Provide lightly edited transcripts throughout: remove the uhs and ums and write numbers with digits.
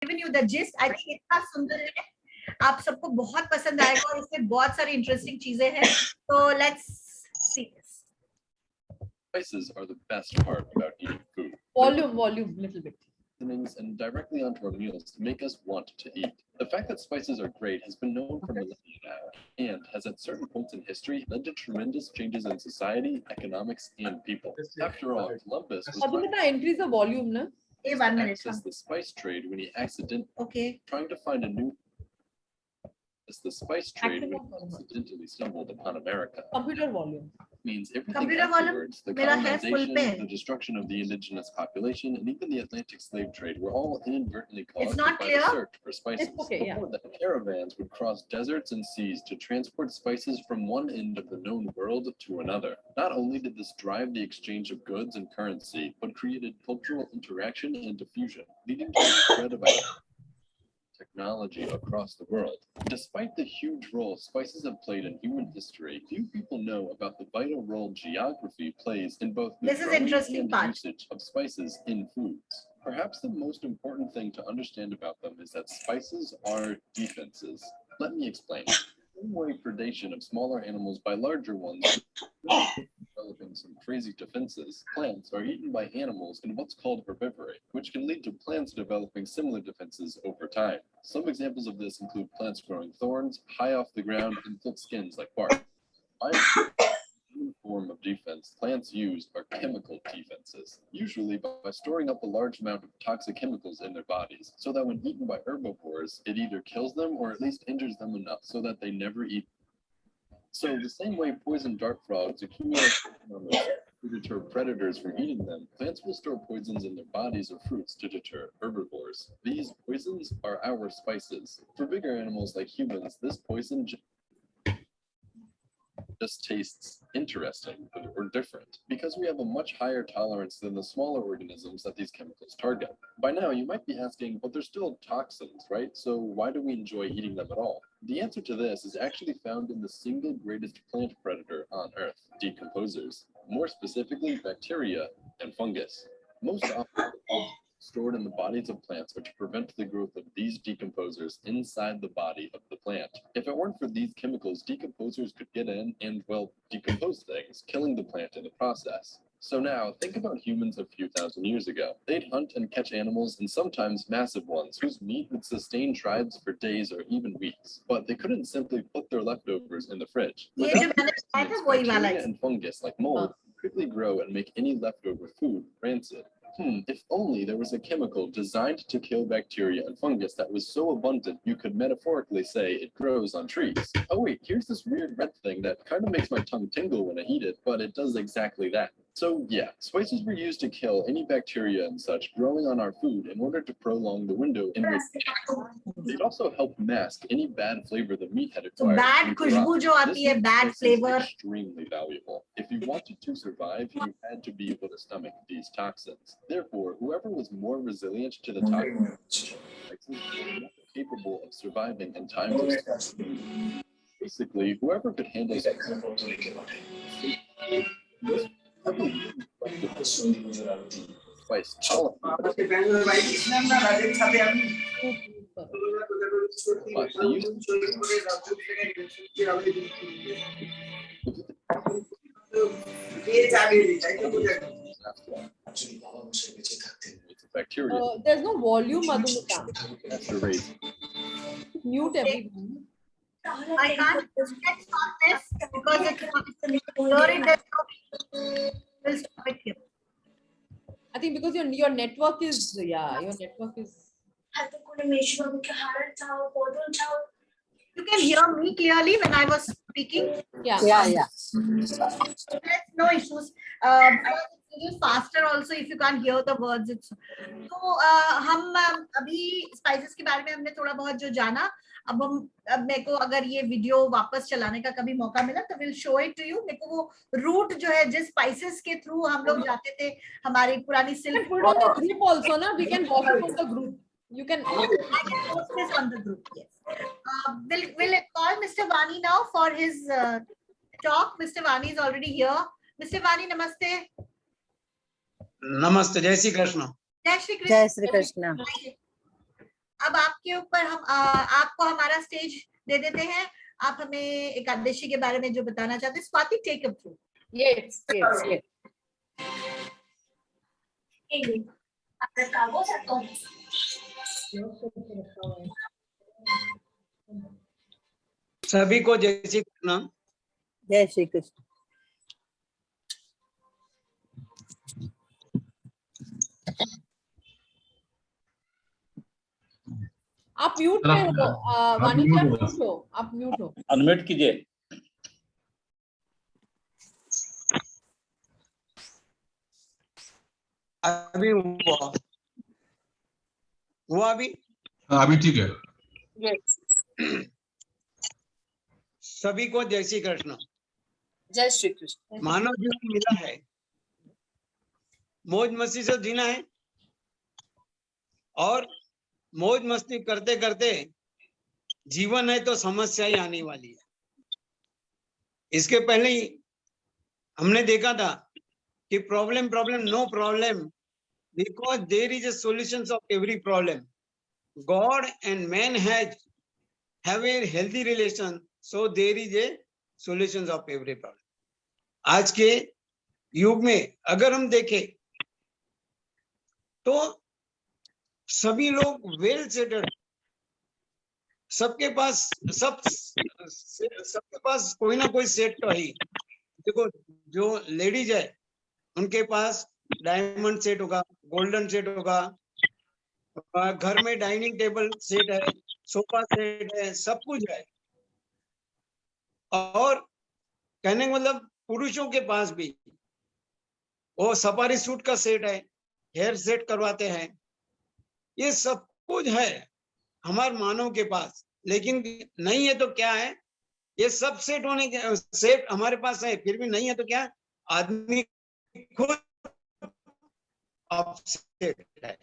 given you the gist. I think इतना सुंदर है, आप सबको बहुत पसंद आएगा और इसमें बहुत सारी इंटरेस्टिंग चीजें हैं. So let's see this. Spices are the best part about eating food. Volume, little bit. And directly onto our meals to make us want to eat. The fact that spices are great has been known for millennia now, and has at certain points in history led to tremendous changes in society, economics, and people. After all, Columbus was trying to increase the volume, na? access the spice trade when he trying to find a new the spice trade when he accidentally stumbled upon America. Computer volume. Means everything Computer afterwards, the volume, colonization, the destruction of the indigenous population, and even the Atlantic slave trade were all inadvertently caused It's not by clear. the search for spices. It's okay, Before that, caravans would cross deserts and seas to transport spices from one end of the known world to another. Not only did this drive the exchange of goods and currency, but created cultural interaction and diffusion, leading to the spread of technology across the world. Despite the huge role spices have played in human history, few people know about the vital role geography plays in both the growing and usage of spices in foods. Perhaps the most important thing to understand about them is that spices are defenses. Let me explain. The way predation of smaller animals by larger ones, developing some crazy defenses. Plants are eaten by animals in what's called herbivory, which can lead to plants developing similar defenses over time. Some examples of this include plants growing thorns high off the ground and thick skins like bark. One form of defense plants use are chemical defenses, usually by storing up a large amount of toxic chemicals in their bodies, so that when eaten by herbivores, it either kills them or at least injures them enough so that they never eat. So the same way poison dart frogs accumulate to deter predators from eating them, plants will store poisons in their bodies or fruits to deter herbivores. These poisons are our spices. For bigger animals like humans, this poison just tastes interesting or different because we have a much higher tolerance than the smaller organisms that these chemicals target. By now, you might be asking, but they're still toxins, right? So why do we enjoy eating them at all? The answer to this is actually found in the single greatest plant predator on Earth, decomposers. More specifically, bacteria and fungus. Most often, stored in the bodies of plants are to prevent the growth of these decomposers inside the body of the plant. If it weren't for these chemicals, decomposers could get in and, well, decompose things, killing the plant in the process. So now, think about humans a few thousand years ago. They'd hunt and catch animals, and sometimes massive ones, whose meat would sustain tribes for days or even weeks. But they couldn't simply put their leftovers in the fridge. Bacteria and fungus, like mold, quickly grow and make any leftover food rancid. If only there was a chemical designed to kill bacteria and fungus that was so abundant you could metaphorically say it grows on trees. Oh wait, here's this weird red thing that kind of makes my tongue tingle when I eat it, but it does exactly that. So yeah, spices were used to kill any bacteria and such growing on our food in order to prolong the window in which they'd also help mask any bad flavor the meat had acquired. So bad खुशबू जो आती है, bad flavor. Extremely valuable. If you wanted to survive, you had to be able to stomach these toxins. Therefore, whoever was more resilient to the toxins was more capable of surviving in times of stress. Basically, whoever could handle spice bacteria. There's no volume, Madhumita. Mute everyone. I can't. Let's stop this because it's blurry. We'll stop it here. I think because your network is your network is. You can hear me clearly when I was speaking. Yeah. No issues. Faster also if you can't hear the words. It's तो हम अभी spices के बारे में हमने थोड़ा बहुत जो जाना. अब मेरे को अगर ये वीडियो वापस चलाने का कभी मौका मिला तो will show it to you. मेरे को वो रूट जो है जिस स्पाइसेस के थ्रू हम लोग जाते थे हमारी पुरानी silk put on the group also ना. We can watch it on the group. You can. I can post this on the group. Yes. Will call Mr. Vani now for his talk. Mr. Vani is already here. Mr. Vani, namaste. Namaste. Jai Shri Krishna. Jai Shri Krishna. Jai Shri Krishna. के ऊपर हम आपको हमारा stage दे देते हैं। आप हमें एकादशी के बारे में जो बताना चाहते हैं, Swati take up through. Yes, yes, yes. सभी को जय श्री कृष्ण। जय श्री कृष्ण। आप म्यूट में हो, वाणी जी, आप म्यूट हो, आप म्यूट हो। अनम्यूट कीजिए। अभी हुआ अभी अभी ठीक है। सभी को जय श्री कृष्ण। जय श्री कृष्ण। मानव जीवन मिला है, मौज मस्ती से जीना है, और मौज मस्ती करते करते जीवन है तो समस्याएं आने वाली है। इसके पहले ही हमने देखा था कि problem no problem, because there is a solutions of every problem. God and man have a healthy relation, so there is a solutions of every problem. आज के युग में अगर हम देखें तो सभी लोग वेल सेटल्ड, सबके पास कोई ना कोई सेट तो है। देखो, जो लेडीज है उनके पास डायमंड सेट होगा, गोल्डन सेट होगा, घर में डाइनिंग टेबल सेट है, सोफा सेट है, सब कुछ है। और कहने का मतलब पुरुषों के पास भी वो सफारी सूट का सेट है, हेयर सेट करवाते हैं, ये सब कुछ है हमारे मानव के पास। लेकिन नहीं है तो क्या है, ये सब सेट होने के सेट हमारे पास है, फिर भी नहीं है तो क्या, आदमी खुद अपसेट है।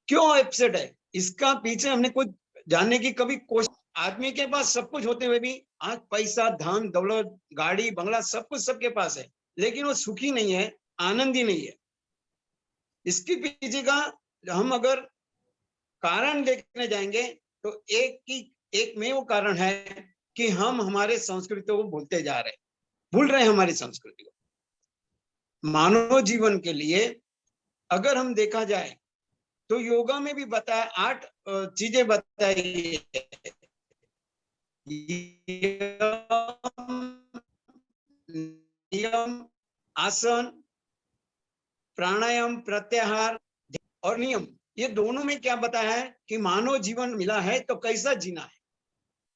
क्यों अपसेट है, इसका पीछे हमने कुछ जानने की कभी कोशिश। आदमी के पास सब कुछ होते हुए भी, आज पैसा, धन दौलत, गाड़ी बंगला, सब कुछ सबके पास है, लेकिन वो सुखी नहीं है, आनंदी नहीं है। इसके पीछे का हम अगर कारण देखने जाएंगे तो एक में वो कारण है कि हम हमारे संस्कृति को भूलते जा रहे हैं, भूल रहे हैं हमारी संस्कृति को। मानव जीवन के लिए अगर हम देखा जाए तो योगा में भी बताया, 8 चीजें बताई है। नियम, आसन, प्राणायाम, प्रत्याहार और नियम, ये दोनों में क्या बताया है कि मानव जीवन मिला है तो कैसा जीना है।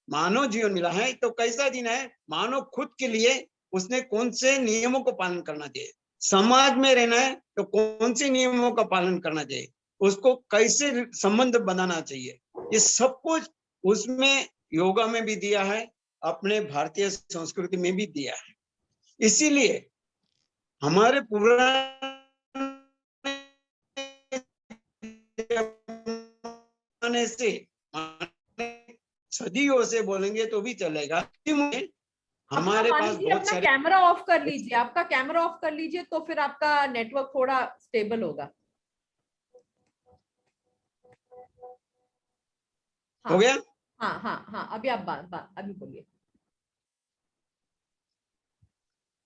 मानव जीवन मिला है तो कैसा जीना है, मानव खुद के लिए उसने कौन से नियमों को पालन करना चाहिए, समाज में रहना है तो कौन से नियमों का पालन करना चाहिए, उसको कैसे संबंध बनाना चाहिए, ये सब कुछ उसमें योगा में भी दिया है, अपने भारतीय संस्कृति में भी दिया है। इसीलिए हमारे पुराने से सदियों से बोलेंगे तो भी चलेगा। हमारे पास बहुत सारे, कैमरा ऑफ कर लीजिए, आपका कैमरा ऑफ कर लीजिए तो फिर आपका नेटवर्क थोड़ा स्टेबल होगा। हाँ, हो गया? हाँ हाँ हाँ, अभी आप अभी बोलिए।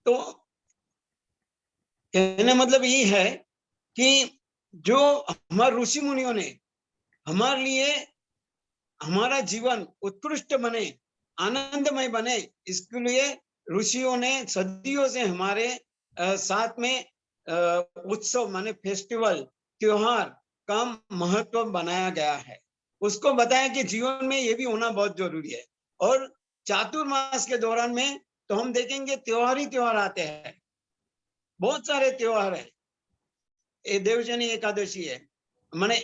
तो कहने मतलब ये है कि जो हमारे ऋषि मुनियों ने हमारे लिए हमारा जीवन उत्कृष्ट बने, आनंदमय बने, इसके लिए ऋषियों ने सदियों से हमारे साथ में उत्सव माने फेस्टिवल, त्योहार का महत्व बनाया गया है। उसको बताया कि जीवन में ये भी होना बहुत जरूरी है। और चातुर्मास के दौरान में तो हम देखेंगे त्योहार ही त्योहार आते हैं, बहुत सारे त्योहार है। ये देवशनी एकादशी है, माने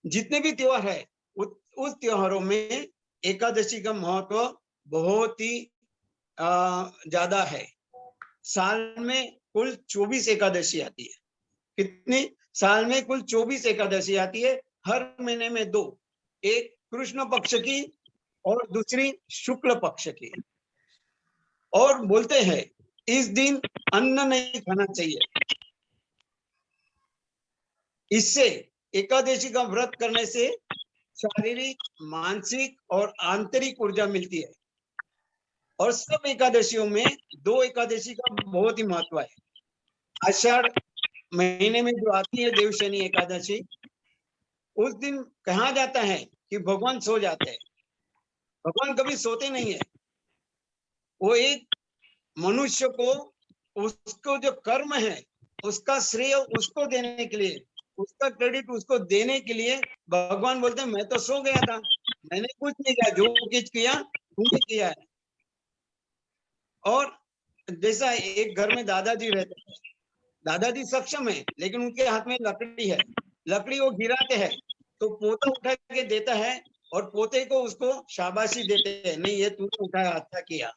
जितने भी त्योहार है उस त्योहारों में एकादशी का महत्व बहुत ही ज्यादा है। साल में कुल 24 एकादशी आती है। कितनी? साल में कुल 24 एकादशी आती है, हर महीने में 2, एक कृष्ण पक्ष की और दूसरी शुक्ल पक्ष की। और बोलते हैं इस दिन अन्न नहीं खाना चाहिए। इससे एकादशी का व्रत करने से शारीरिक, मानसिक और आंतरिक ऊर्जा मिलती है। और सब एकादशियों में 2 एकादशी का बहुत ही महत्व है। आषाढ़ महीने में जो आती है देवशनी एकादशी, उस दिन कहा जाता है कि भगवान सो जाते हैं। भगवान कभी सोते नहीं है। वो एक मनुष्य को उसको जो कर्म है उसका श्रेय उसको देने के लिए, उसका क्रेडिट उसको देने के लिए भगवान बोलते हैं मैं तो सो गया था, मैंने कुछ नहीं किया, जो कुछ किया तुमने किया है। और जैसा एक घर में दादाजी रहते हैं, दादाजी सक्षम है लेकिन उनके हाथ में लकड़ी है, लकड़ी वो गिराते हैं तो पोता उठा के देता है और पोते को उसको शाबाशी देते हैं, नहीं ये तूने उठाया, अच्छा किया।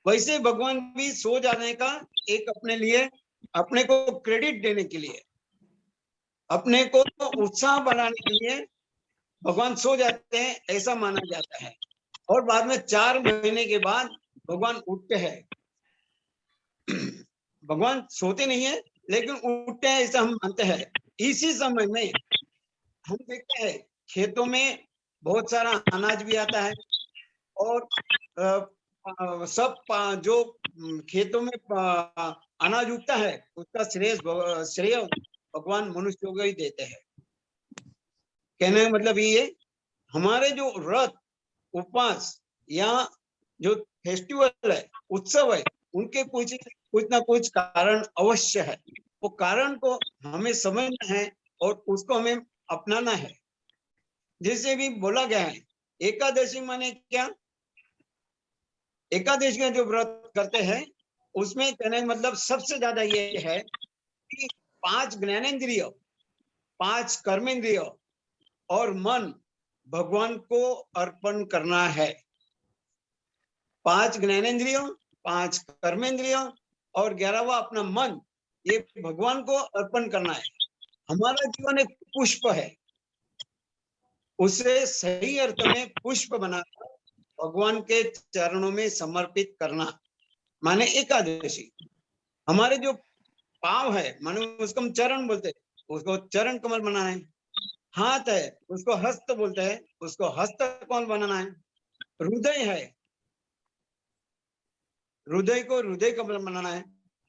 वैसे भगवान भी सो जाने का एक अपने लिए, अपने को क्रेडिट देने के लिए, अपने को उत्साह बढ़ाने के लिए भगवान सो जाते हैं, ऐसा माना जाता है। और बाद में 4 महीने के बाद भगवान उठते हैं। भगवान सोते नहीं है लेकिन उठते हैं, ऐसा हम मानते हैं। इसी समय में हम देखते हैं खेतों में बहुत सारा अनाज भी आता है और सब जो खेतों में अनाज उगता है उसका श्रेय भगवान मनुष्यों को ही देते हैं। कहने का मतलब ये, हमारे जो व्रत, उपवास या जो फेस्टिवल है, उत्सव है, उनके कुछ ना कुछ कारण अवश्य है। वो कारण को हमें समझना है और उसको हमें अपनाना है। जैसे भी बोला गया है, एकादशी माने क्या? एकादशी का जो व्रत करते हैं उसमें कहने का मतलब सबसे ज्यादा ये है कि 5 ज्ञानेंद्रिय, 5 कर्मेंद्रिय और मन भगवान को अर्पण करना है। 5 ज्ञानेंद्रिय, 5 कर्मेंद्रिय और 11वां अपना मन, ये भगवान को अर्पण करना है। हमारा जीवन एक पुष्प है, उसे सही अर्थ में पुष्प बनाकर भगवान के चरणों में समर्पित करना माने एकादशी। हमारे जो पांव है माने उसको हम चरण बोलते हैं, उसको चरण कमल बनाना है। हाथ है उसको हस्त बोलते हैं, उसको हस्त कमल बनाना है। हृदय है, हृदय को हृदय कमल बनाना है।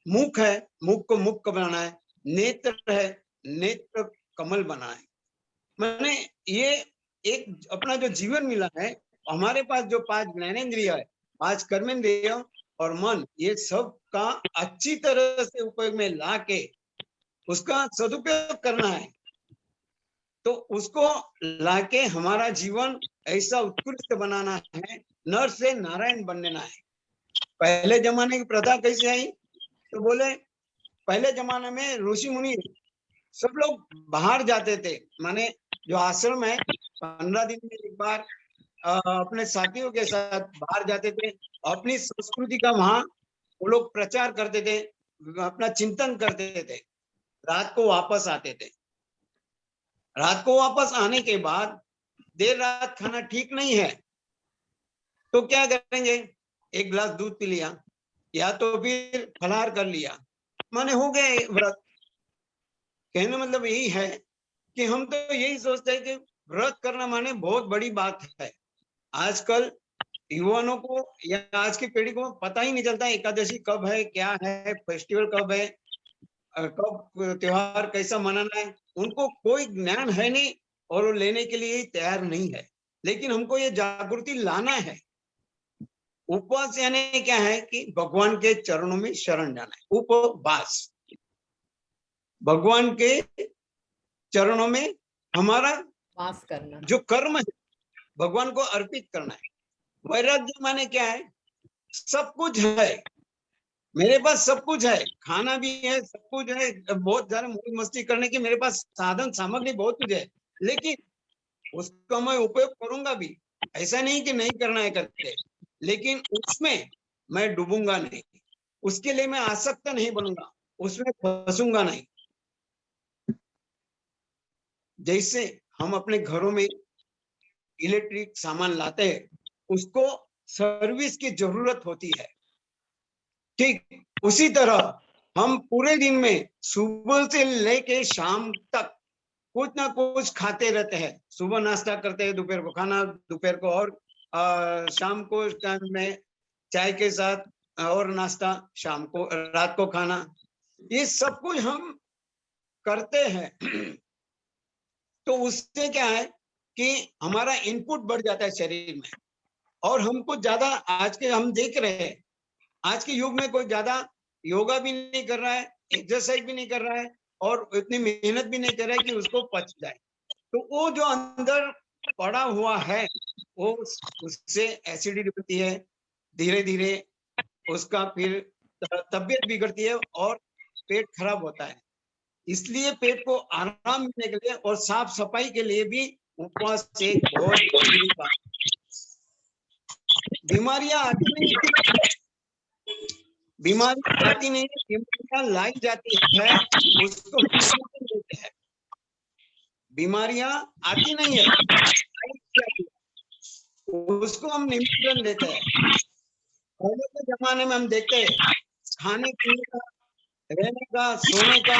मुख है, मुख को मुख को बनाना है। नेत्र है, नेत्र कमल बनाना है। मैंने ये एक अपना जो जीवन मिला है, हमारे पास जो 5 ज्ञानेंद्रिय है, 5 कर्मेंद्रिय और मन, ये सब का अच्छी तरह से उपयोग में लाके उसका सदुपयोग करना है। तो उसको लाके हमारा जीवन ऐसा उत्कृष्ट बनाना है, नर से नारायण बनना है। पहले जमाने की प्रथा कैसे आई? तो बोले पहले जमाने में ऋषि मुनि सब लोग बाहर जाते थे, माने जो आश्रम है 15 दिन में एक बार अपने साथियों के साथ बाहर जाते थे, अपनी संस्कृति का वहां वो लोग प्रचार करते थे, अपना चिंतन करते थे, रात को वापस आते थे। रात को वापस आने के बाद देर रात खाना ठीक नहीं है तो क्या करेंगे? एक गिलास दूध पी लिया या तो फिर फलाहार कर लिया, माने हो गए व्रत। कहने मतलब यही है कि हम तो यही सोचते हैं कि व्रत करना माने बहुत बड़ी बात है। आजकल युवाओं को या आज की पीढ़ी को पता ही नहीं चलता एकादशी कब है, क्या है, फेस्टिवल कब है, कब त्योहार कैसा मनाना है, उनको कोई ज्ञान है नहीं और वो लेने के लिए तैयार नहीं है। लेकिन हमको ये जागृति लाना है। उपवास यानी क्या है कि भगवान के चरणों में शरण जाना है। उपवास भगवान के चरणों में हमारा वास करना, जो कर्म है भगवान को अर्पित करना है। वैराग्य माने क्या है? सब कुछ है, मेरे पास सब कुछ है, खाना भी है, सब कुछ है, बहुत सारे मौज मस्ती करने की मेरे पास साधन सामग्री बहुत कुछ है, लेकिन उसका मैं उपयोग करूंगा भी। ऐसा नहीं कि नहीं करना है करते, लेकिन उसमें मैं डूबूंगा नहीं, उसके लिए मैं आसक्त नहीं बनूंगा, उसमें फंसूंगा नहीं। जैसे हम अपने घरों में इलेक्ट्रिक सामान लाते हैं, उसको सर्विस की जरूरत होती है, ठीक उसी तरह हम पूरे दिन में सुबह से लेके शाम तक कुछ ना कुछ खाते रहते हैं। सुबह नाश्ता करते हैं, दोपहर को खाना, दोपहर को और शाम को टाइम में चाय के साथ और नाश्ता, शाम को रात को खाना, ये सब कुछ हम करते हैं। तो उससे क्या है कि हमारा इनपुट बढ़ जाता है शरीर में, और हमको ज्यादा आज के हम देख रहे हैं, आज के युग में कोई ज्यादा योगा भी नहीं कर रहा है, एक्सरसाइज भी नहीं कर रहा है, और इतनी मेहनत भी नहीं कर रहा है कि उसको पच जाए। तो वो जो अंदर पड़ा हुआ है वो उससे एसिडिटी बनती है, धीरे धीरे उसका फिर तबीयत बिगड़ती है और पेट खराब होता है। इसलिए पेट को आराम मिलने के लिए और साफ सफाई के लिए भी उपवास एक बहुत जरूरी बात है। बीमारियां आती नहीं, बीमारियां आती नहीं, बीमारियां लाई जाती है, उसको निमंत्रण देते हैं। बीमारियां आती नहीं है, उसको हम निमंत्रण देते हैं। पहले के जमाने में हम देखते हैं खाने पीने का, रहने का, सोने का,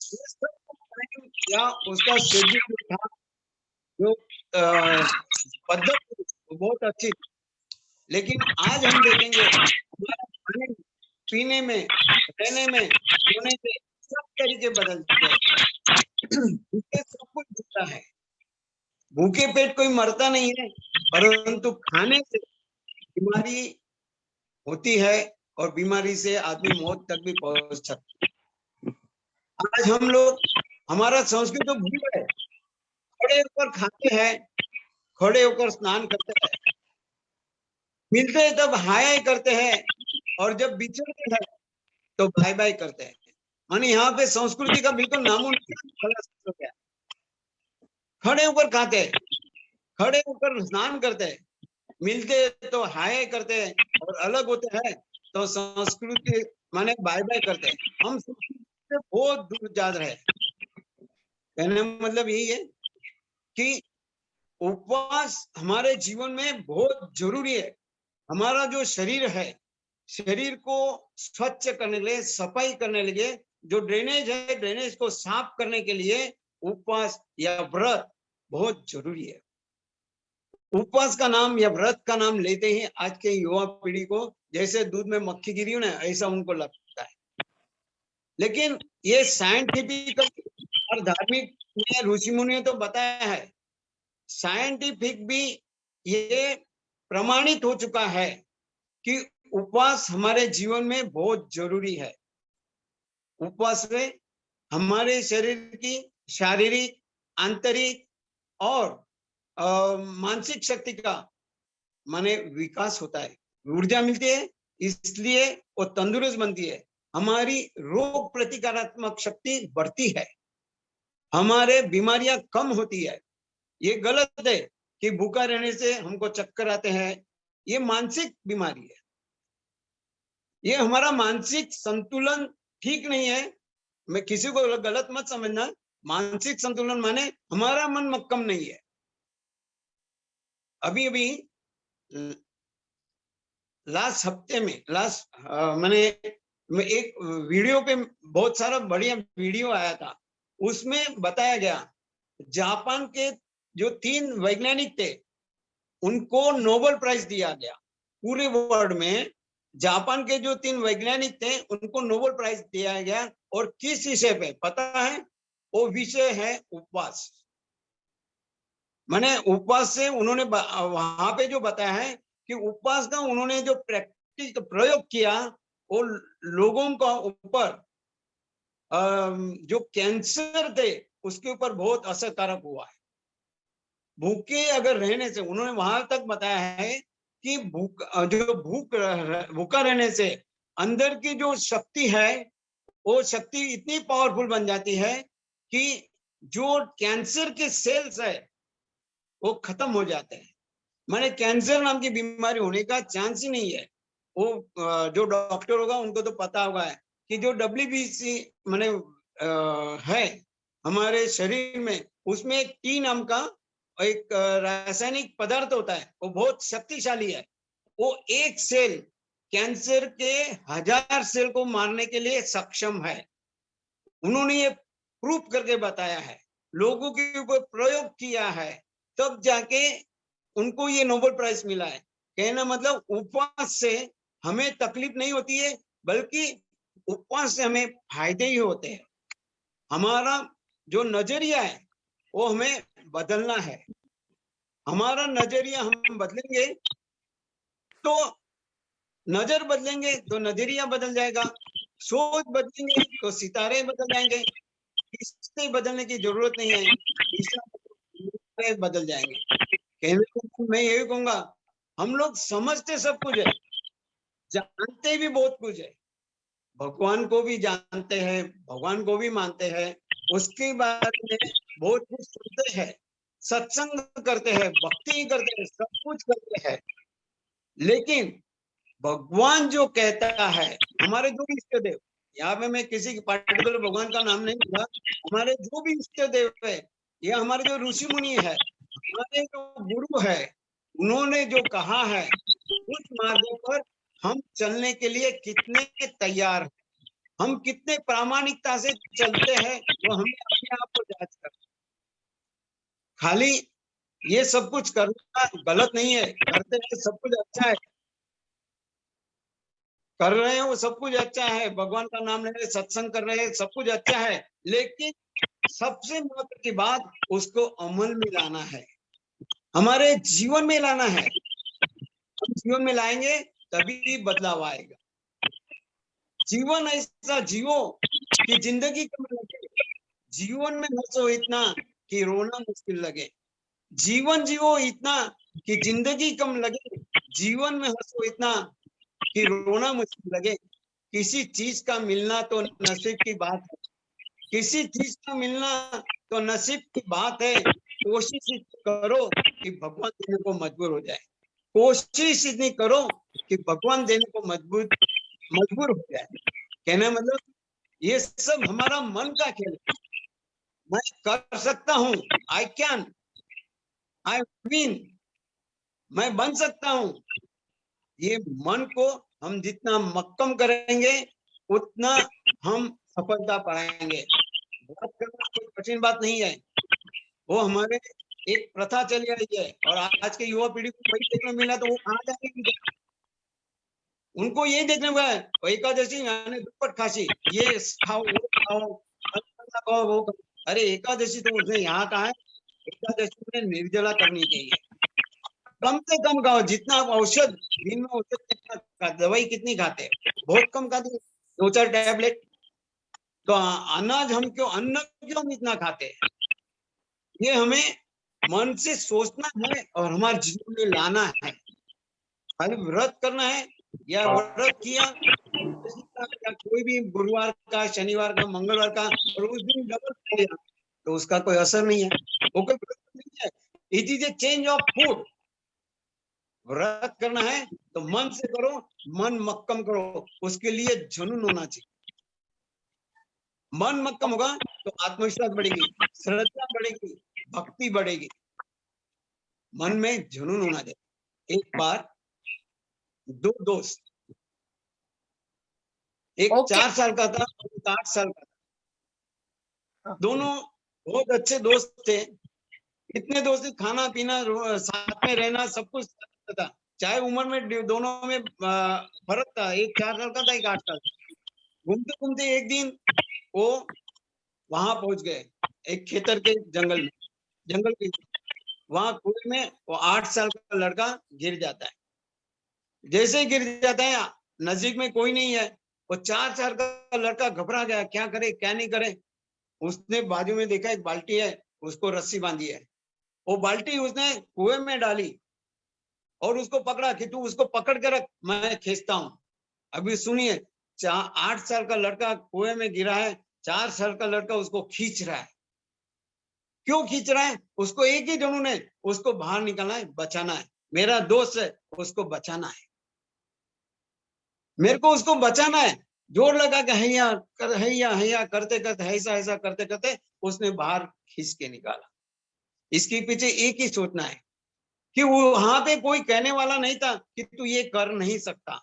ये सब टाइम या उसका शेड्यूल जो था, जो पद्धति बहुत अच्छी थी। लेकिन आज हम देखेंगे हमारा खाने पीने में, रहने में, सोने में सब तरीके बदल चुके हैं। भूखे सब कुछ दिखता है, भूखे पेट कोई मरता नहीं है, परंतु खाने से बीमारी होती है और बीमारी से आदमी मौत तक भी पहुंच सकता है। आज हम लोग, हमारा संस्कृत तो भूल है, खड़े होकर खाते हैं, खड़े होकर स्नान करते हैं, मिलते हैं तब हाय करते हैं, और जब बिछड़ते हैं तो बाय बाय करते हैं। माने यहाँ पे संस्कृति का बिल्कुल नामोनिशान खलास हो गया। खड़े होकर खाते हैं, खड़े होकर स्नान करते हैं, मिलते तो हाय करते हैं, और अलग होते हैं तो संस्कृति माने बाय बाय करते हैं। हम संस्कृति से बहुत दूर जा रहे हैं। कहने का मतलब यही है कि उपवास हमारे जीवन में बहुत जरूरी है। हमारा जो शरीर है, शरीर को स्वच्छ करने के लिए, सफाई करने के लिए, जो ड्रेनेज है, ड्रेनेज को साफ करने के लिए उपवास या व्रत बहुत जरूरी है। उपवास का नाम या व्रत का नाम लेते ही आज के युवा पीढ़ी को जैसे दूध में मक्खी गिरी हो ना, ऐसा उनको लगता है। लेकिन ये साइंटिफिक और धार्मिक ऋषि मुनि ने तो बताया है, साइंटिफिक भी ये प्रमाणित हो चुका है कि उपवास हमारे जीवन में बहुत जरूरी है। उपवास से हमारे शरीर की शारीरिक, आंतरिक और मानसिक शक्ति का माने विकास होता है, ऊर्जा मिलती है, इसलिए वो तंदुरुस्त बनती है, हमारी रोग प्रतिकारात्मक शक्ति बढ़ती है, हमारे बीमारियां कम होती है। ये गलत है कि भूखा रहने से हमको चक्कर आते हैं, ये मानसिक बीमारी है, ये हमारा मानसिक संतुलन ठीक नहीं है। मैं किसी को गलत मत समझना, मानसिक संतुलन माने हमारा मन मक्कम नहीं है। अभी अभी लास्ट हफ्ते में मैंने एक वीडियो पे बहुत सारा बढ़िया वीडियो आया था, उसमें बताया गया जापान के जो 3 वैज्ञानिक थे उनको नोबेल प्राइज दिया गया। पूरे वर्ल्ड में जापान के जो 3 वैज्ञानिक थे उनको नोबेल प्राइज दिया गया, और किस विषय पे पता है? वो विषय है उपवास। माने उपवास से उन्होंने वहां पे जो बताया है कि उपवास का उन्होंने जो प्रयोग किया वो लोगों का ऊपर जो कैंसर थे उसके ऊपर बहुत असरकारक हुआ है। भूखे अगर रहने से, उन्होंने वहां तक बताया है कि भूखा रहने से अंदर की जो शक्ति है वो शक्ति इतनी पावरफुल बन जाती है कि जो कैंसर के सेल्स है वो खत्म हो जाते हैं। माने कैंसर नाम की बीमारी होने का चांस ही नहीं है। वो जो डॉक्टर होगा उनको तो पता होगा है कि जो WBC माने है हमारे शरीर में, उसमें टी नाम का एक रासायनिक पदार्थ होता है, वो बहुत शक्तिशाली है। वो एक सेल कैंसर के 1000 सेल को मारने के लिए सक्षम है। उन्होंने ये प्रूफ करके बताया है। लोगों के ऊपर प्रयोग किया है, तब जाके उनको ये नोबेल प्राइज मिला है। कहना मतलब उपवास से हमें तकलीफ नहीं होती है, बल्कि उपवास से हमें फायदे ही होते हैं। हमारा जो नजरिया है वो हमें बदलना है। हमारा नजरिया हम बदलेंगे तो नजर बदलेंगे तो नजरिया बदल जाएगा, सोच बदलेंगे तो सितारे बदल जाएंगे। इससे बदलने की जरूरत नहीं है, दिशा बदल जाएंगे। कहने को मैं यही कहूंगा, हम लोग समझते सब कुछ है, जानते भी बहुत कुछ है, भगवान को भी जानते हैं, भगवान को भी मानते हैं, उसके बारे में बहुत कुछ सुनते हैं, सत्संग करते हैं, भक्ति करते हैं, सब कुछ करते हैं, लेकिन भगवान जो कहता है, हमारे जो भी इष्ट देव, यहाँ पे मैं किसी पार्टिकुलर भगवान का नाम नहीं लूंगा, हमारे जो भी इष्ट देव है या हमारे जो ऋषि मुनि है, हमारे जो गुरु है, उन्होंने जो कहा है उस मार्ग पर हम चलने के लिए कितने तैयार हैं, हम कितने प्रामाणिकता से चलते हैं, वो हमें अपने आप को जांच कर। खाली ये सब कुछ करना गलत नहीं है, करते हैं सब कुछ अच्छा है, कर रहे हैं वो सब कुछ अच्छा है, भगवान का नाम ले रहे हैं, सत्संग कर रहे हैं, सब कुछ अच्छा है, लेकिन सबसे महत्व की बात उसको अमल में लाना है, हमारे जीवन में लाना है। हम जीवन में लाएंगे तभी बदलाव आएगा। जीवन ऐसा जियो कि जिंदगी कम लगे, जीवन में हंसो इतना कि रोना मुश्किल लगे, जीवन जियो इतना कि जिंदगी कम लगे, जीवन में हंसो इतना कि रोना मुश्किल लगे। किसी चीज का मिलना तो नसीब की बात है, किसी चीज का मिलना तो नसीब की बात है। कोशिश करो कि भगवान देने को मजबूर हो जाए, कोशिश इतनी करो कि भगवान देने को मजबूर हो जाए। कहना मतलब ये सब हमारा मन का खेल है। मैं कर सकता हूँ, आई कैन, आई विन, मैं बन सकता हूँ। ये मन को हम जितना मक्कम करेंगे उतना हम सफलता पाएंगे। बात करना कोई कठिन बात नहीं है, वो हमारे एक प्रथा चली आई है, और आज के युवा पीढ़ी को वही देखने मिला तो वो कहाँ जाएंगे? उनको ये देखने को है एकादशी यानी दुप्पट खासी, ये खाओ वो खाओ, खाओ वो खाओ। अरे एकादशी तो उसने यहाँ कहा है, एकादशी में निर्जला करनी चाहिए, कम से कम खाओ, जितना आप औषध दिन में औषध कितना, दवाई कितनी खाते हैं, बहुत कम खाते हैं, 2-4 टैबलेट। तो अनाज हम क्यों, अन्न क्यों हम इतना खाते हैं? ये हमें मन से सोचना है और हमारे जीवन में लाना है। खाली व्रत करना है या व्रत किया या कोई भी गुरुवार का, शनिवार का, मंगलवार का, और उस दिन डबल किया तो उसका कोई असर नहीं है, वो कोई व्रत नहीं है। It is a change of food. व्रत करना है तो मन से करो, मन मक्कम करो, उसके लिए जुनून होना चाहिए। मन मक्कम होगा तो आत्मविश्वास बढ़ेगी, श्रद्धा बढ़ेगी, भक्ति बढ़ेगी, मन में जुनून होना चाहिए। एक बार 2 दोस्त, एक 4 साल का था, एक 8 साल का था, दोनों बहुत अच्छे दोस्त थे। इतने दोस्त, खाना पीना, साथ में रहना, सब कुछ था, चाहे उम्र में दोनों में फर्क था, एक 4 साल का था, एक 8 साल का। घूमते घूमते एक दिन वो वहां पहुंच गए, एक खेतर के जंगल में, जंगल के वहां कुएं में वो 8 साल का लड़का गिर जाता है। जैसे ही गिर जाता है, नजदीक में कोई नहीं है, वो 4 साल का लड़का घबरा गया, क्या करे क्या नहीं करे। उसने बाजू में देखा एक बाल्टी है, उसको रस्सी बांधी है, वो बाल्टी उसने कुएं में डाली और उसको पकड़ा कि तू उसको पकड़ के रख, मैं खींचता हूं। अभी सुनिए, 8 साल का लड़का कुएं में गिरा है, 4 साल का लड़का उसको खींच रहा है। क्यों खींच रहा है? उसको एक ही जुनून है, उसको बाहर निकालना है, बचाना है। मेरा दोस्त है, उसको बचाना है, मेरे को उसको बचाना है। जोर लगा के हैया कर, हैया हैया करते करते, ऐसा ऐसा करते करते उसने बाहर खींच के निकाला। इसके पीछे एक ही सोचना है कि वहां पे कोई कहने वाला नहीं था कि तू ये कर नहीं सकता।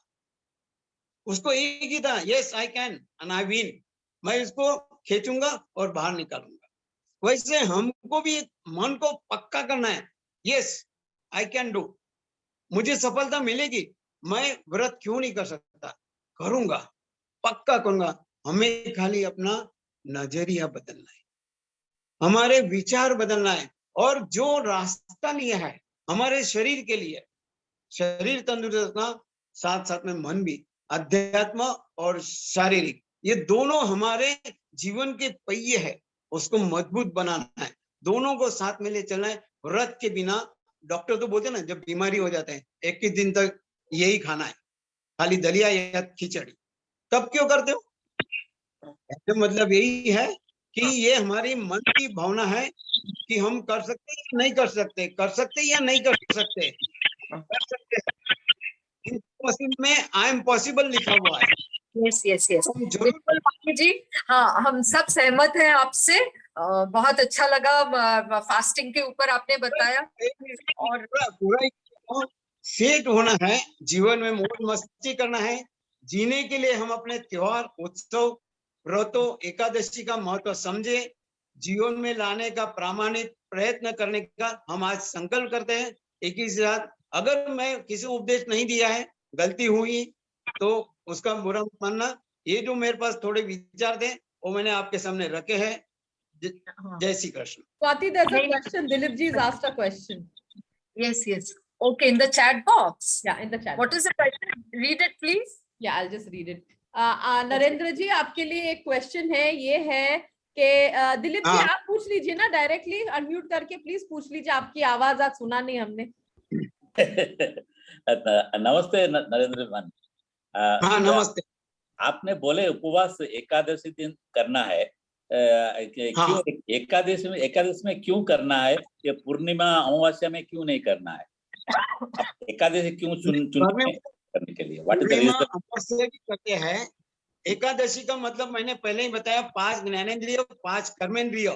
उसको एक ही था, yes I can and I win, मैं इसको खींचूंगा और बाहर निकालूंगा। वैसे हमको भी मन को पक्का करना है, यस आई कैन डू, मुझे सफलता मिलेगी, मैं व्रत क्यों नहीं कर सकता, करूंगा, पक्का करूंगा। हमें खाली अपना नजरिया बदलना है, हमारे विचार बदलना है, और जो रास्ता लिया है हमारे शरीर के लिए, शरीर तंदुरुस्त रखना, साथ साथ में मन भी, अध्यात्म और शारीरिक, ये दोनों हमारे जीवन के पहिए है, उसको मजबूत बनाना है, दोनों को साथ में ले चलना है। व्रत के बिना, डॉक्टर तो बोलते हैं ना, जब बीमारी हो जाते हैं 21 दिन तक यही खाना है, खाली दलिया या खिचड़ी, तब क्यों करते हो? तो मतलब यही है कि ये हमारी मन की भावना है कि हम कर सकते हैं या नहीं कर सकते, कर सकते या नहीं कर सकते, कर सकते हैं। इन मशीन में आई एम पॉसिबल लिखा हुआ है, यस यस यस, हम जरूर बिल्कुल वानी जी। हाँ, हम सब सहमत हैं आपसे। बहुत अच्छा लगा फास्टिंग के ऊपर आपने बताया। और पूरा सेट होना है, जीवन में मौज मस्ती करना है, जीने के लिए हम अपने त्योहार, उत्सव, व्रतों, एकादशी का महत्व समझे, जीवन में लाने का प्रामाणिक प्रयत्न करने का हम आज संकल्प करते हैं एक ही साथ। अगर मैं किसी उपदेश नहीं दिया है, गलती हुई तो उसका बुरा मत मानना। ये जो मेरे पास थोड़े विचार थे वो मैंने आपके सामने रखे हैं। जय Shri Krishna. Swati, there's a नहीं, question. Dilip ji has asked a question. yes yes, okay, in the chat box. Yeah, in the chat. What is the question? Read it please. Yeah, I'll just read it. Narendra जी, आपके लिए एक question है, ये है कि दिलीप जी हाँ। आप पूछ लीजिए ना, डायरेक्टली अनम्यूट करके प्लीज पूछ लीजिए, आपकी आवाज आज सुना नहीं हमने। नमस्ते नरेंद्र मन। हाँ नमस्ते। आपने बोले उपवास एकादशी दिन करना है, हाँ। क्यों एकादशी में क्यों करना है, ये पूर्णिमा अमावस्या में क्यों नहीं करना है? एकादशी क्यों करने के लिए? What is the reason? अमावस्या की करते हैं एकादशी का मतलब मैंने पहले ही बताया, 5 ज्ञानेंद्रिय, 5 कर्मेंद्रिय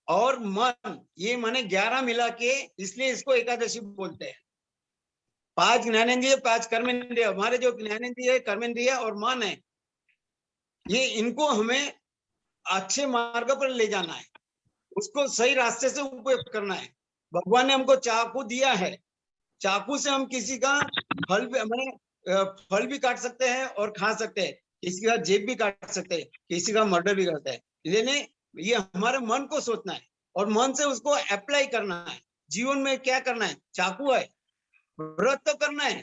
और मन, ये माने 11 मिला के, इसलिए इसको एकादशी बोलते हैं। 5 ज्ञानेंद्रिय, 5 कर्मेंद्रिय, हमारे जो ज्ञानेंद्रिय, कर्मेंद्रिय और मन है, ये इनको हमें अच्छे मार्ग पर ले जाना है, उसको सही रास्ते से उपयोग करना है। भगवान ने हमको चाकू दिया है, चाकू से हम किसी का फल भी काट सकते हैं और खा सकते हैं, किसी का जेब भी काट सकते हैं, किसी का मर्डर भी करते हैं। लेकिन ये हमारे मन को सोचना है और मन से उसको अप्लाई करना है। जीवन में क्या करना है? चाकू है, व्रत तो करना है,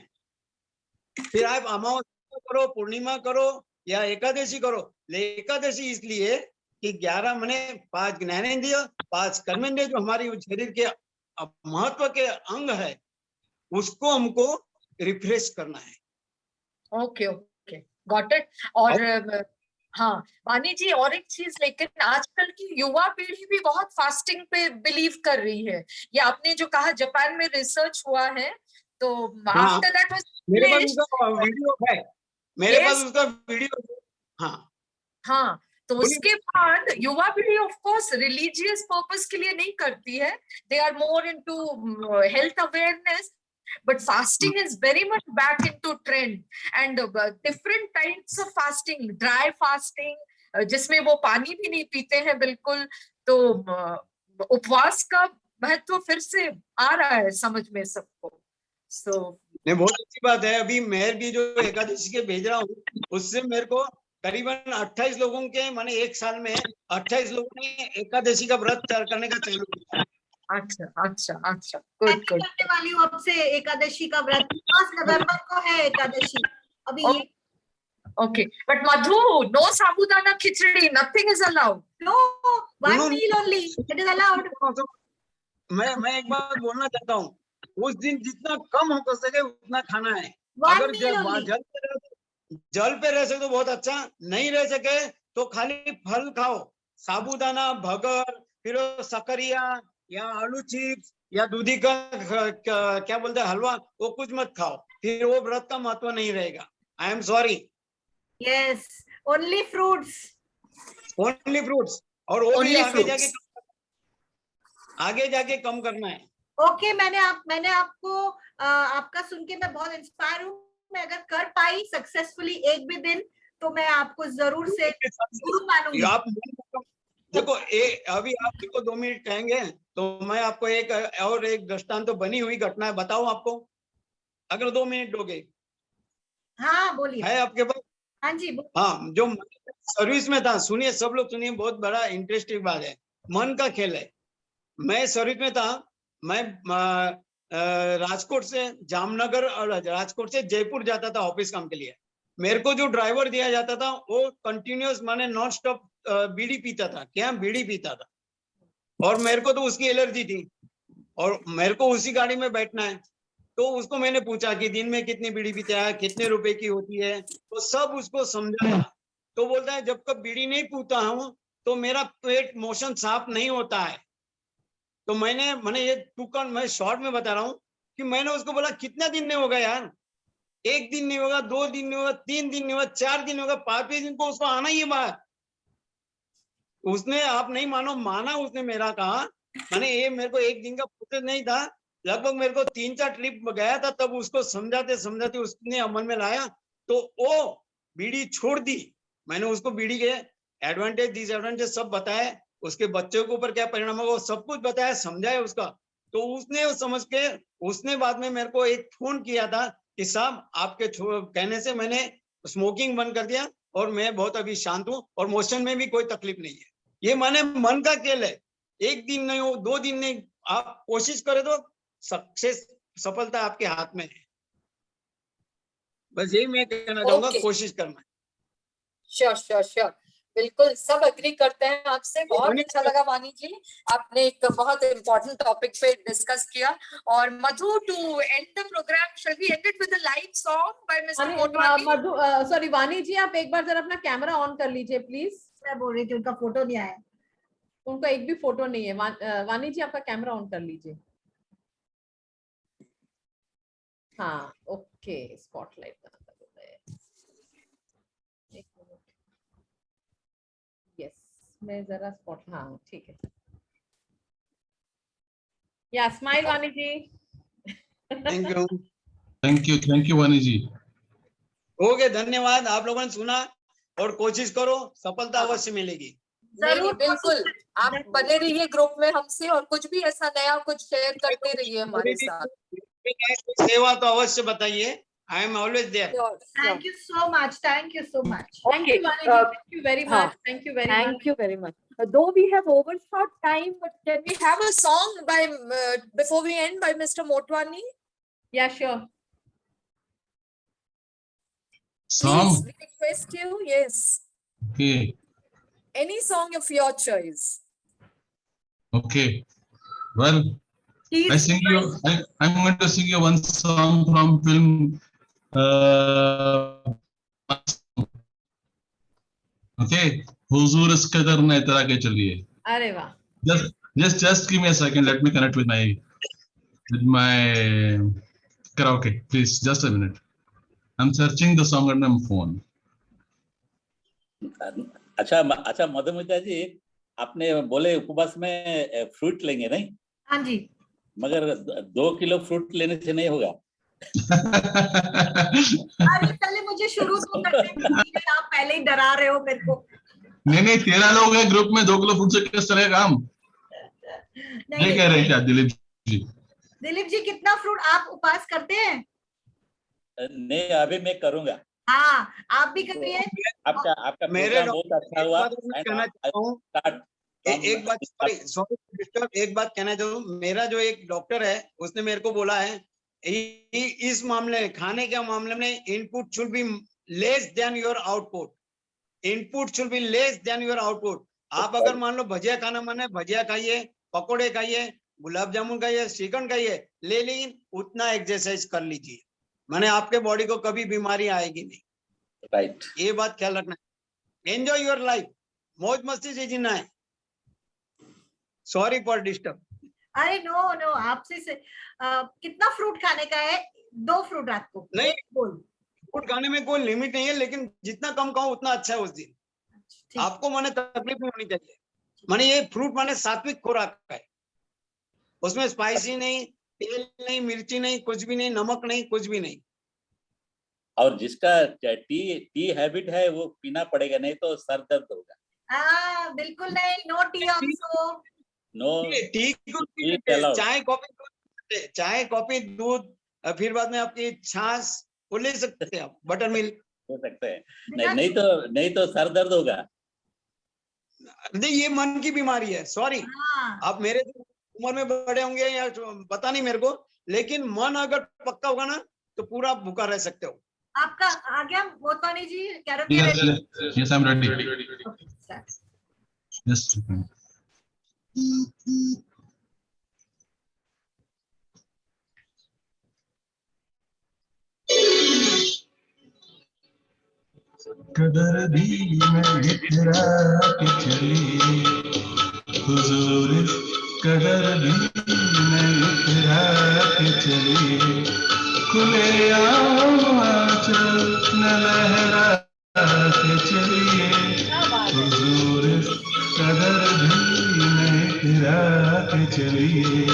फिर आप अमावस्या करो, पूर्णिमा करो या एकादशी करो। एकादशी इसलिए कि 11 मने 5 ज्ञानेंद्रिय, 5 कर्मेंद्रिय जो हमारी शरीर के महत्व के अंग है, उसको हमको रिफ्रेश करना है। Okay okay, got it. और हाँ वानी जी, और एक चीज, लेकिन आजकल की युवा पीढ़ी भी बहुत फास्टिंग पे बिलीव कर रही है। ये आपने जो कहा, जापान में रिसर्च हुआ है, तो आफ्टर दैट वाज मेरे पास उसका वीडियो है, मेरे पास उसका वीडियो। हाँ हाँ, तो उसके बाद युवा पीढ़ी ऑफ कोर्स रिलीजियस पर्पस के लिए नहीं करती है, they are more into health awareness, but fasting is very much back into trend, and different types of fasting, dry fasting, जिसमें वो पानी भी नहीं पीते हैं बिल्कुल, तो उपवास का महत्व फिर से आ रहा है समझ में सबको। नहीं, बहुत अच्छी बात है। अभी मैं भी जो एकादशी के भेज रहा हूँ, उससे मेरे को करीबन 28 लोगों के, माने एक साल में 28 लोगों ने एकादशी का व्रत करने का चालू किया। अच्छा अच्छा अच्छा, गुड गुड। करने वाली हूँ अब से एकादशी का व्रत, 5 नवंबर को है एकादशी अभी। Okay, but Madhu, no sabudana khichdi, nothing is allowed. No, one meal only it is allowed. मैं एक बात बोलना चाहता हूँ, उस दिन जितना कम हो सके उतना खाना है। अगर जल पे रह सके तो बहुत अच्छा, नहीं रह सके तो खाली फल खाओ, साबूदाना, भगर, फिर सकरिया या आलू चिप्स या दूधी का क्या बोलते हैं हलवा, वो कुछ मत खाओ, फिर वो व्रत का महत्व नहीं रहेगा। I am sorry. Yes, only fruits, only fruits, और वो भी आगे जाके कम करना है। ओके, मैंने आपको आपका सुन के मैं बहुत इंस्पायर हूँ। मैं अगर कर पाई सक्सेसफुली एक भी दिन, तो मैं आपको जरूर से गुरु मानूंगी। आप देखो अभी आप देखो 2 मिनट कहेंगे तो मैं आपको एक दृष्टांत तो बनी हुई घटना बताऊं आपको, अगर 2 मिनट दोगे? हाँ बोलिए। है आपके पास? हाँ जी हाँ, जो सर्विस में था, सुनिए सब लोग सुनिए, बहुत बड़ा इंटरेस्टिंग बात है, मन का खेल है। मैं सर्विस में था, मैं राजकोट से जामनगर और राजकोट से जयपुर जाता था ऑफिस काम के लिए। मेरे को जो ड्राइवर दिया जाता था वो कंटिन्यूअस माने नॉन स्टॉप बीड़ी पीता था, क्या बीड़ी पीता था, और मेरे को तो उसकी एलर्जी थी और मेरे को उसी गाड़ी में बैठना है। तो उसको मैंने पूछा कि दिन में कितनी बीड़ी पीता है, कितने रुपए की होती है, तो सब उसको समझाया। तो बोलता है जब तक बीड़ी नहीं पीता हूं तो मेरा पेट मोशन साफ नहीं होता है। तो मैंने ये तुक्कड़ मैं शॉर्ट में बता रहा हूँ कि मैंने उसको बोला कितना दिन नहीं होगा यार, 1 दिन नहीं होगा, 2 दिन नहीं होगा, 3 दिन नहीं होगा, 4 दिन होगा, 5वें दिन को उसको आना ही है बाहर। उसने, आप नहीं मानो, माना उसने मेरा कहा। मैंने ये मेरे को 1 दिन का प्रोसेस नहीं था, लगभग मेरे को 3-4 ट्रिप गया था, तब उसको समझाते समझाते उसने अमल में लाया तो वो बीड़ी छोड़ दी। मैंने उसको बीड़ी के एडवांटेज डिसएडवांटेज सब बताया, उसके बच्चों के ऊपर क्या परिणाम होगा सब कुछ बताया, समझाया उसका। तो उसने समझ के उसने बाद में मेरे को एक फोन किया था कि साहब आपके कहने से मैंने स्मोकिंग बंद कर दिया और मैं बहुत अभी शांत हूँ और मोशन में भी कोई तकलीफ नहीं है। ये माने मन का खेल है, 1 दिन नहीं हो, 2 दिन नहीं, आप कोशिश करें तो सक्सेस, सफलता आपके हाथ में है। बस यही मैं कहना चाहूंगा, कोशिश करना। श्योर बिल्कुल, सब एग्री करते हैं आपसे। बहुत अच्छा लगा वानी जी, आपने एक बहुत इम्पोर्टेंट टॉपिक पे डिस्कस किया। और Madhu, to end the program, shall we end it with a live song by mister Motwani? Madhu, sorry Wani ji, आप एक बार जरा अपना कैमरा ऑन कर लीजिए प्लीज। मैं बोल रही थी उनका फोटो नहीं आया, उनका एक भी फोटो नहीं है। वानी जी आपका कैमरा ऑन कर लीजिए। हाँ ओके, स्पॉटलाइट बना है। एक मिनट, यस मैं जरा स्पॉट, हाँ ठीक है। या स्माइल वानी जी। थैंक यू वानी जी। ओके, धन्यवाद। आप लोगों ने सुना और कोशिश करो, सफलता अवश्य मिलेगी। नहीं, बिल्कुल, आप बने रहिए ग्रुप में हमसे, और कुछ भी ऐसा नया कुछ शेयर करते रहिए हमारे साथ। सेवा तो अवश्य बताइए, I am always there. Thank you so much, thank you so much. Thank you, Vani ji. Thank you very much. Thank you very much. Thank you very much. Though we have overshot time, but can we have a song by before we end by Mr. Motwani? Yeah, sure. Song? Please, we request you. Yes. Okay. Any song of your choice. Okay. Well, I'm going to sing you one song from film. Okay. हुजूर इस कदर न इतरा के चलिए। अरे वाह। Just give me a second. Let me connect with my karaoke. Please, just a minute. I'm searching the song on my phone. अच्छा मधुमिता जी, आपने बोले उपवास में फ्रूट लेंगे नहीं? हाँ जी। मगर 2 किलो फ्रूट लेने से नहीं होगा। अरे पहले मुझे शुरू तो करने दीजिए, आप पहले ही डरा रहे हो मेरे को। नहीं 13 लोग हैं ग्रुप में, 2 किलो फ्रूट से किस तरह काम? ये कह रहे हैं क्या दिलीप जी? दिलीप जी, कितना फ्रूट आप उपवास करते हैं? नहीं, अभी मैं करूंगा। हाँ, आप भी करिए। आपका मेरे बहुत अच्छा हुआ। एक बात कहना चाहूँ, मेरा जो एक डॉक्टर है उसने मेरे को बोला है इस मामले में, खाने के मामले में, input should be less than your output. Input should be less than your output. आप अगर मान लो भजिया खाना माने, भजिया खाइए, पकोड़े खाइए, गुलाब जामुन खाइए, श्रीखंड खाइए, लेकिन उतना एक्सरसाइज कर लीजिए, माने आपके बॉडी को कभी बीमारी आएगी नहीं। राइट, ये बात ख्याल रखना। एंजॉय योर लाइफ, मौज मस्ती से जीना है। Sorry for disturb. अरे नो, आपसे कितना फ्रूट खाने का है? 2 फ्रूट रात को? नहीं, फ्रूट खाने में कोई लिमिट नहीं है, लेकिन जितना कम खाओ उतना अच्छा है उस दिन। आपको माने तकलीफ नहीं होनी चाहिए। माने ये फ्रूट माने सात्विक खुराक है, उसमें स्पाइसी नहीं, तेल नहीं, मिर्ची नहीं, कुछ भी नहीं, नमक नहीं, कुछ भी नहीं। और जिसका टी हैबिट है वो पीना पड़ेगा, नहीं तो सर दर्द होगा। बिल्कुल नहीं, no tea also. No tea Tea allowed. चाय कॉफी दूध फिर बाद में आपकी छाछ वो ले सकते हैं आप, बटर मिल्क। हो सकते हैं, नहीं तो सर दर्द होगा। नहीं, ये मन की बीमारी है, सॉरी। हाँ, आप मेरे उम्र में बड़े होंगे या पता नहीं मेरे को, लेकिन मन अगर पक्का होगा ना तो पूरा भूखा रह सकते हो। आपका आ गया मोटवानी जी? कैरोटी Yes, ready? yes, I'm ready. Okay, start. Just a minute. कदर भी मैं इतरा के चली हुजूर, कदर भी मैं इतरा के चली, खुले आम आंचल न लहरा के चलिए हुजूर, कदर भी मैं इतरा के चलिए,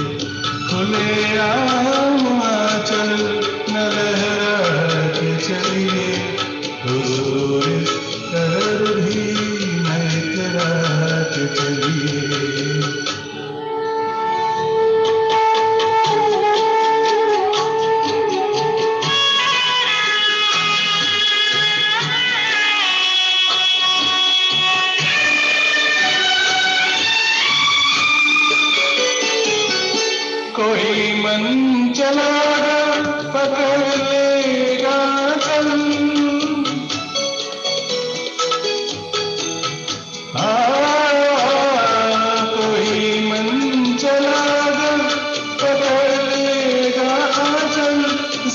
खुले आम आंचल न लहरा के चलिए हुजूर, कदर भी मैं इतरा के चलिए। कोई मन चलागा पकड़ लेगा चल, कोई मन चलागा पकड़ लेगा चल,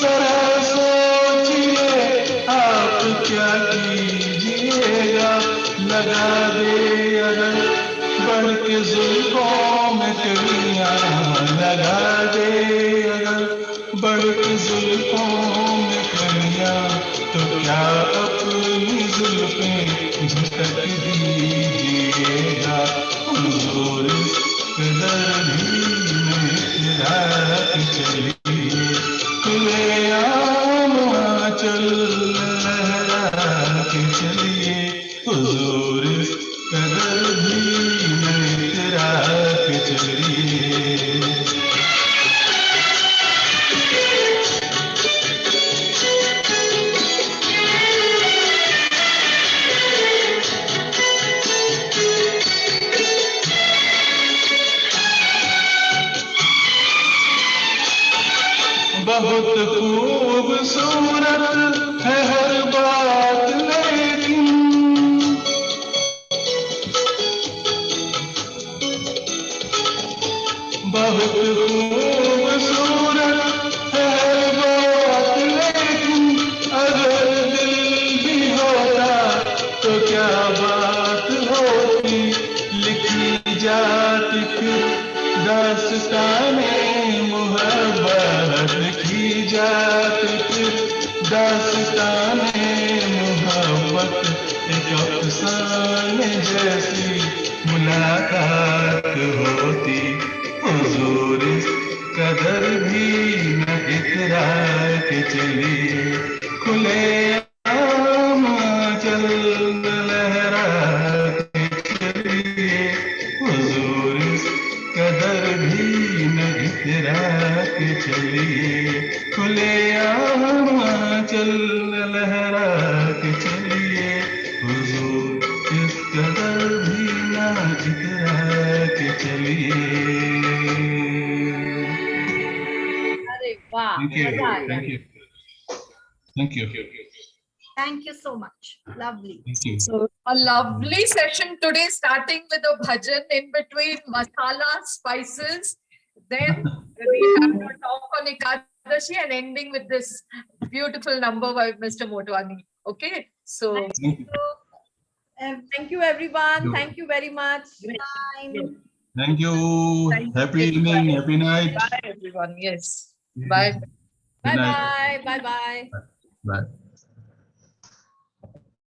जरा सोचिए आप क्या कीजिएगा, लगा दे अगर बढ़ के जुल्फों में कलियां, लगा दे अगर बढ़ के जुल्फों में कलियां, तो क्या अपनी जुल्फें झटक दीजिएगा हुजूर, कदर भी मैं इतरा के चलिए, खुले आम आंचल लहरा के चलिए हुजूर, कदर भी मैं इतरा के चलिए। बहुत खूबसूरत है हर बात, लेकिन बहुत खूबसूरत है हर बात, लेकिन अगर दिल भी होता तो क्या बात होती, लिखी जाती फिर दास्ताने मुहब्बत, लिखी जाती फिर दास्ताने मुहब्बत, एक अफसाने जैसी मुलाकात होती हुजूर, कदर भी न इतरा के चलिए, खुले आम आंचल लहरा के चलिए हुजूर, कदर भी न इतरा के चलिए, खुले आम आंचल लहरा के चलिए हुजूर, इस कदर भी न इतरा के चलिए। अरे वाह, Thank you, मजा आ गया। thank you, thank you, Thank you so much. Lovely. thank you. So a lovely session today, starting with a bhajan in between masala, spices. Then we have a talk on Ekadashi and ending with this beautiful number by Mr. Motwani. Okay, so Thank you. Thank you everyone. Thank you very much. Time. Thank you. Thank you. Happy evening, happy night. bye everyone. Yes, bye. Bye Good night. bye. Bye bye. Bye.